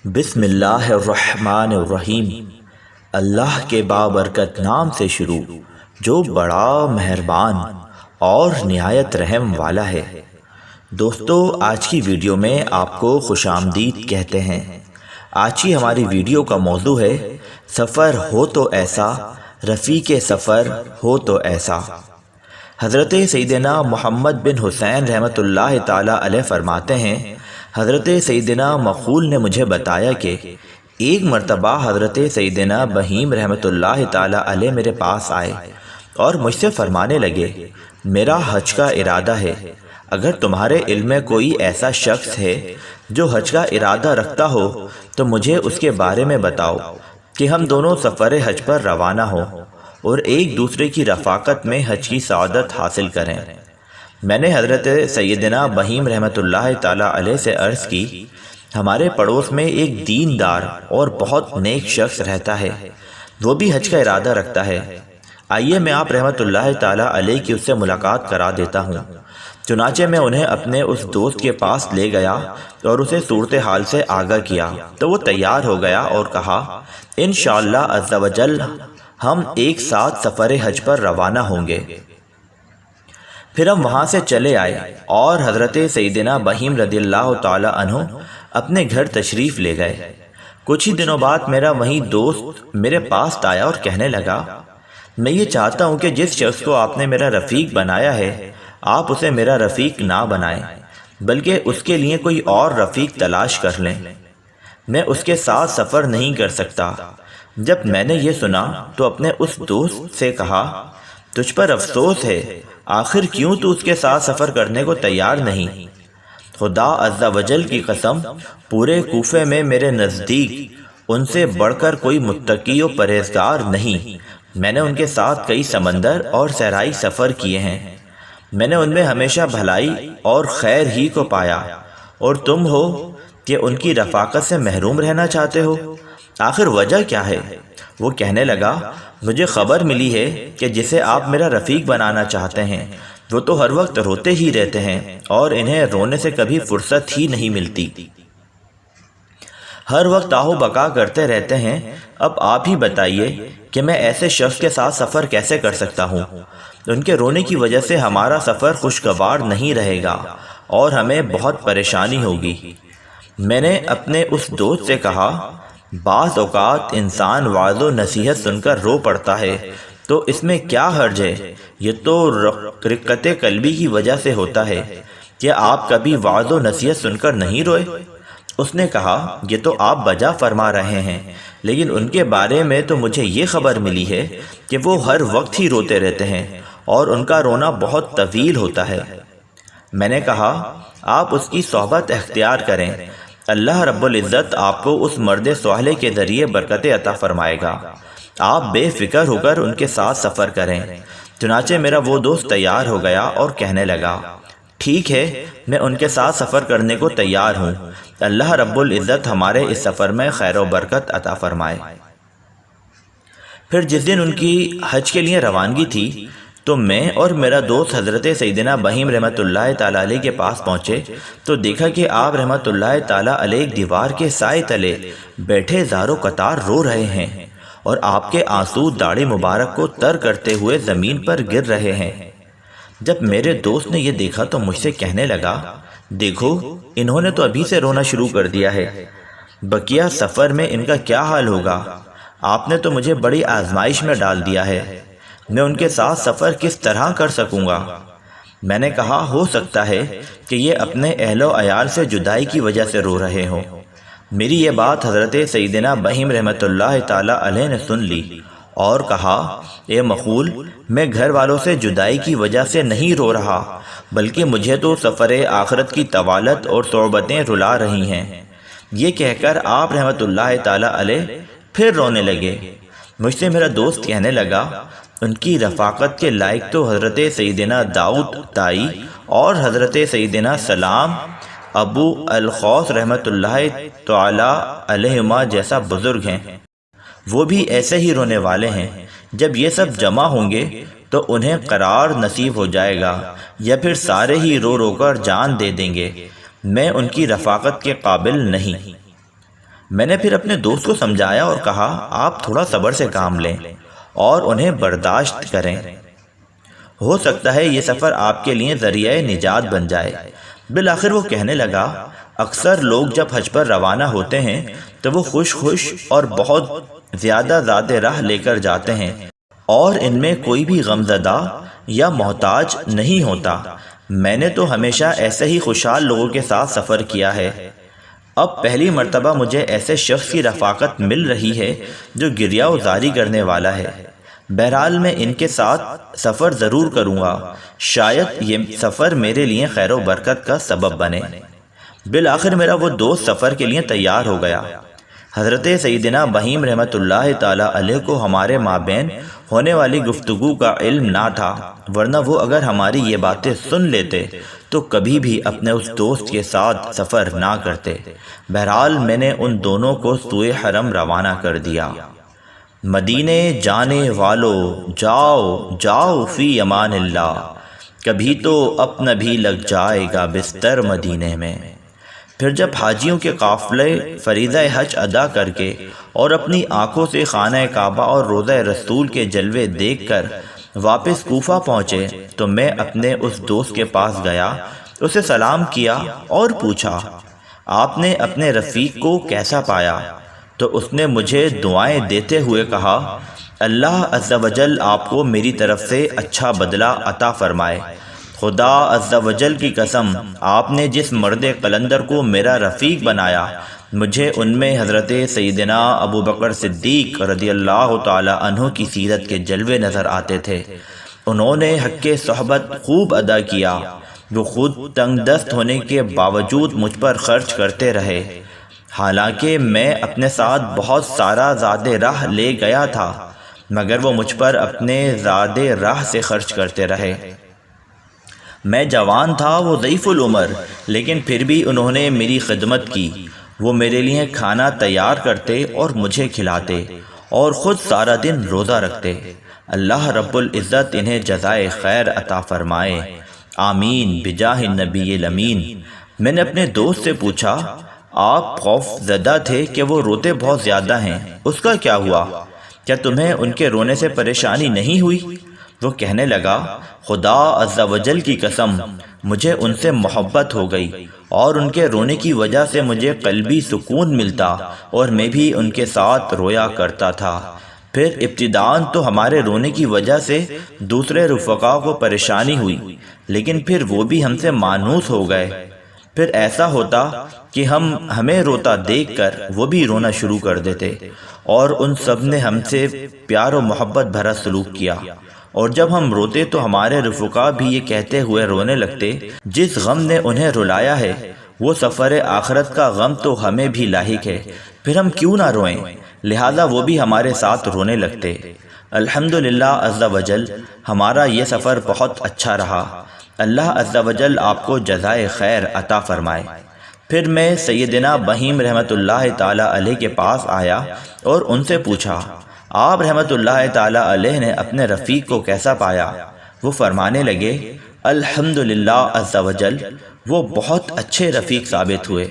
بسم اللہ الرحمن الرحیم۔ اللہ کے بابرکت نام سے شروع جو بڑا مہربان اور نہایت رحم والا ہے۔ دوستو، آج کی ویڈیو میں آپ کو خوش آمدید کہتے ہیں۔ آج کی ہماری ویڈیو کا موضوع ہے سفر ہو تو ایسا، رفیق سفر ہو تو ایسا۔ حضرت سیدنا محمد بن حسین رحمۃ اللہ تعالی علیہ فرماتے ہیں، حضرت سیدنا مخول نے مجھے بتایا کہ ایک مرتبہ حضرت سیدنا بہیم رحمۃ اللہ تعالی علیہ میرے پاس آئے اور مجھ سے فرمانے لگے، میرا حج کا ارادہ ہے، اگر تمہارے علم میں کوئی ایسا شخص ہے جو حج کا ارادہ رکھتا ہو تو مجھے اس کے بارے میں بتاؤ کہ ہم دونوں سفر حج پر روانہ ہوں اور ایک دوسرے کی رفاقت میں حج کی سعادت حاصل کریں۔ میں نے حضرت سیدنا بہیم رحمۃ اللہ تعالی علیہ سے عرض کی، ہمارے پڑوس میں ایک دیندار اور بہت نیک شخص رہتا ہے، وہ بھی حج کا ارادہ رکھتا ہے، آئیے میں آپ رحمۃ اللہ تعالی علیہ کی اس سے ملاقات کرا دیتا ہوں۔ چنانچہ میں انہیں اپنے اس دوست کے پاس لے گیا اور اسے صورتحال سے آگاہ کیا تو وہ تیار ہو گیا اور کہا، انشاءاللہ عز و جل ہم ایک ساتھ سفر حج پر روانہ ہوں گے۔ پھر ہم وہاں سے چلے آئے اور حضرت سیدنا بہیم رضی اللہ تعالی عنہ اپنے گھر تشریف لے گئے۔ کچھ ہی دنوں بعد میرا وہی دوست میرے پاس آیا اور کہنے لگا، میں یہ چاہتا ہوں کہ جس شخص کو آپ نے میرا رفیق بنایا ہے آپ اسے میرا رفیق نہ بنائیں، بلکہ اس کے لیے کوئی اور رفیق تلاش کر لیں، میں اس کے ساتھ سفر نہیں کر سکتا۔ جب میں نے یہ سنا تو اپنے اس دوست سے کہا، تجھ پر افسوس ہے، آخر کیوں تو اس کے ساتھ سفر کرنے کو تیار نہیں؟ خدا عز و جل کی قسم، پورے کوفے میں میرے نزدیک ان سے بڑھ کر کوئی متقی و پرہیزگار نہیں۔ میں نے ان کے ساتھ کئی سمندر اور صحرائی سفر کیے ہیں، میں نے ان میں ہمیشہ بھلائی اور خیر ہی کو پایا، اور تم ہو کہ ان کی رفاقت سے محروم رہنا چاہتے ہو، آخر وجہ کیا ہے؟ وہ کہنے لگا، مجھے خبر ملی ہے کہ جسے آپ میرا رفیق بنانا چاہتے ہیں وہ تو ہر وقت روتے ہی رہتے ہیں اور انہیں رونے سے کبھی فرصت ہی نہیں ملتی، ہر وقت آہو بکا کرتے رہتے ہیں۔ اب آپ ہی بتائیے کہ میں ایسے شخص کے ساتھ سفر کیسے کر سکتا ہوں؟ ان کے رونے کی وجہ سے ہمارا سفر خوشگوار نہیں رہے گا اور ہمیں بہت پریشانی ہوگی۔ میں نے اپنے اس دوست سے کہا، بعض اوقات انسان وعظ و نصیحت سن کر رو پڑتا ہے تو اس میں کیا حرج ہے؟ یہ تو رقت قلبی کی وجہ سے ہوتا ہے، کیا آپ کبھی وعظ و نصیحت سن کر نہیں روئے؟ اس نے کہا، یہ تو آپ بجا فرما رہے ہیں، لیکن ان کے بارے میں تو مجھے یہ خبر ملی ہے کہ وہ ہر وقت ہی روتے رہتے ہیں اور ان کا رونا بہت طویل ہوتا ہے۔ میں نے کہا، آپ اس کی صحبت اختیار کریں، اللہ رب العزت آپ کو اس مرد صالح کے ذریعے برکت عطا فرمائے گا، آپ بے فکر ہو کر ان کے ساتھ سفر کریں۔ چنانچہ میرا وہ دوست تیار ہو گیا اور کہنے لگا، ٹھیک ہے، میں ان کے ساتھ سفر کرنے کو تیار ہوں، اللہ رب العزت ہمارے اس سفر میں خیر و برکت عطا فرمائے۔ پھر جس دن ان کی حج کے لیے روانگی تھی تو میں اور میرا دوست حضرت سیدنا بہیم رحمۃ اللہ تعالی علیہ کے پاس پہنچے تو دیکھا کہ آپ رحمۃ اللہ تعالی علیہ ایک دیوار کے سائے تلے بیٹھے زارو قطار رو رہے ہیں اور آپ کے آنسو داڑھی مبارک کو تر کرتے ہوئے زمین پر گر رہے ہیں۔ جب میرے دوست نے یہ دیکھا تو مجھ سے کہنے لگا، دیکھو انہوں نے تو ابھی سے رونا شروع کر دیا ہے، بقیہ سفر میں ان کا کیا حال ہوگا؟ آپ نے تو مجھے بڑی آزمائش میں ڈال دیا ہے، میں ان کے ساتھ سفر کس طرح کر سکوں گا؟ میں نے کہا، ہو سکتا ہے کہ یہ اپنے اہل و عیال سے جدائی کی وجہ سے رو رہے ہوں۔ میری یہ بات حضرت سیدنا بہیم رحمۃ اللہ تعالی علیہ نے سن لی اور کہا، اے مخول، میں گھر والوں سے جدائی کی وجہ سے نہیں رو رہا، بلکہ مجھے تو سفر آخرت کی طوالت اور صعوبتیں رلا رہی ہیں۔ یہ کہہ کر آپ رحمۃ اللہ تعالی علیہ پھر رونے لگے۔ مجھ سے میرا دوست کہنے لگا، ان کی رفاقت کے لائق تو حضرت سیدنا داؤد طائی اور حضرت سیدنا سلام ابو الخوص رحمۃ اللہ تعالی علیہما جیسا بزرگ ہیں، وہ بھی ایسے ہی رونے والے ہیں۔ جب یہ سب جمع ہوں گے تو انہیں قرار نصیب ہو جائے گا یا پھر سارے ہی رو رو کر جان دے دیں گے، میں ان کی رفاقت کے قابل نہیں۔ میں نے پھر اپنے دوست کو سمجھایا اور کہا آپ تھوڑا صبر سے کام لیں اور انہیں برداشت کریں، ہو سکتا ہے یہ سفر آپ کے لیے ذریعہ نجات بن جائے۔ بالآخر وہ کہنے لگا اکثر لوگ جب حج پر روانہ ہوتے ہیں تو وہ خوش اور بہت زیادہ زاد راہ لے کر جاتے ہیں اور ان میں کوئی بھی غمزدہ یا محتاج نہیں ہوتا۔ میں نے تو ہمیشہ ایسے ہی خوشحال لوگوں کے ساتھ سفر کیا ہے، اب پہلی مرتبہ مجھے ایسے شخص کی رفاقت مل رہی ہے جو گریہ وزاری کرنے والا ہے۔ بہرحال میں ان کے ساتھ سفر ضرور کروں گا، شاید یہ سفر میرے لیے خیر و برکت کا سبب بنے۔ بالآخر میرا وہ دوست سفر کے لیے تیار ہو گیا۔ حضرت سیدنا بہیم رحمۃ اللہ تعالی علیہ کو ہمارے مابین ہونے والی گفتگو کا علم نہ تھا، ورنہ وہ اگر ہماری یہ باتیں سن لیتے تو کبھی بھی اپنے اس دوست کے ساتھ سفر نہ کرتے۔ بہرحال میں نے ان دونوں کو سوئے حرم روانہ کر دیا۔ مدینے جانے والو جاؤ جاؤ فی امان اللہ، کبھی تو اپنا بھی لگ جائے گا بستر مدینے میں۔ پھر جب حاجیوں کے قافلے فریضہ حج ادا کر کے اور اپنی آنکھوں سے خانہ کعبہ اور روضہ رسول کے جلوے دیکھ کر واپس کوفہ پہنچے تو میں اپنے اس دوست کے پاس گیا، اسے سلام کیا اور پوچھا آپ نے اپنے رفیق کو کیسا پایا؟ تو اس نے مجھے دعائیں دیتے ہوئے کہا اللہ عز و جل آپ کو میری طرف سے اچھا بدلہ عطا فرمائے۔ خدا عز و جل کی قسم، آپ نے جس مرد قلندر کو میرا رفیق بنایا، مجھے ان میں حضرت سیدنا ابو بکر صدیق رضی اللہ تعالی عنہ کی سیرت کے جلوے نظر آتے تھے۔ انہوں نے حق صحبت خوب ادا کیا، وہ خود تنگ دست ہونے کے باوجود مجھ پر خرچ کرتے رہے، حالانکہ میں اپنے ساتھ بہت سارا زاد راہ لے گیا تھا، مگر وہ مجھ پر اپنے زاد راہ سے خرچ کرتے رہے۔ میں جوان تھا، وہ ضعیف العمر، لیکن پھر بھی انہوں نے میری خدمت کی۔ وہ میرے لیے کھانا تیار کرتے اور مجھے کھلاتے اور خود سارا دن روزہ رکھتے۔ اللہ رب العزت انہیں جزائے خیر عطا فرمائے، آمین بجاہ النبی الامین۔ میں نے اپنے دوست سے پوچھا آپ خوف زدہ تھے کہ وہ روتے بہت زیادہ ہیں، اس کا کیا ہوا؟ کیا تمہیں ان کے رونے سے پریشانی نہیں ہوئی؟ وہ کہنے لگا خدا عز و جل کی قسم، مجھے ان سے محبت ہو گئی اور ان کے رونے کی وجہ سے مجھے قلبی سکون ملتا اور میں بھی ان کے ساتھ رویا کرتا تھا۔ پھر ابتداءً تو ہمارے رونے کی وجہ سے دوسرے رفقا کو پریشانی ہوئی، لیکن پھر وہ بھی ہم سے مانوس ہو گئے۔ پھر ایسا ہوتا کہ ہمیں روتا دیکھ کر وہ بھی رونا شروع کر دیتے، اور ان سب نے ہم سے پیار و محبت بھرا سلوک کیا، اور جب ہم روتے تو ہمارے رفقا بھی یہ کہتے ہوئے رونے لگتے جس غم نے انہیں رلایا ہے وہ سفر آخرت کا غم تو ہمیں بھی لاحق ہے، پھر ہم کیوں نہ روئیں؟ لہذا وہ بھی ہمارے ساتھ رونے لگتے۔ الحمدللہ عز و جل ہمارا یہ سفر بہت اچھا رہا، اللہ عز و جل آپ کو جزائے خیر عطا فرمائے۔ پھر میں سیدنا بہیم رحمۃ اللہ تعالی علیہ کے پاس آیا اور ان سے پوچھا آپ رحمۃ اللہ تعالی علیہ نے اپنے رفیق کو کیسا پایا؟ وہ فرمانے لگے الحمدللہ عز و جل وہ بہت اچھے رفیق ثابت ہوئے،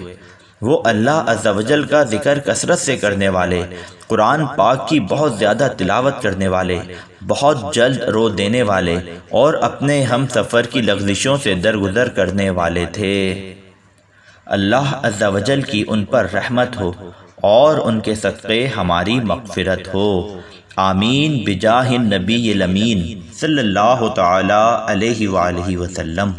وہ اللہ عز و جل کا ذکر کثرت سے کرنے والے، قرآن پاک کی بہت زیادہ تلاوت کرنے والے، بہت جلد رو دینے والے اور اپنے ہم سفر کی لغزشوں سے درگزر کرنے والے تھے۔ اللہ عز و جل کی ان پر رحمت ہو اور ان کے صدقے ہماری مغفرت ہو، آمین بجاہ النبی الامین صلی اللہ تعالی علیہ وآلہ وسلم۔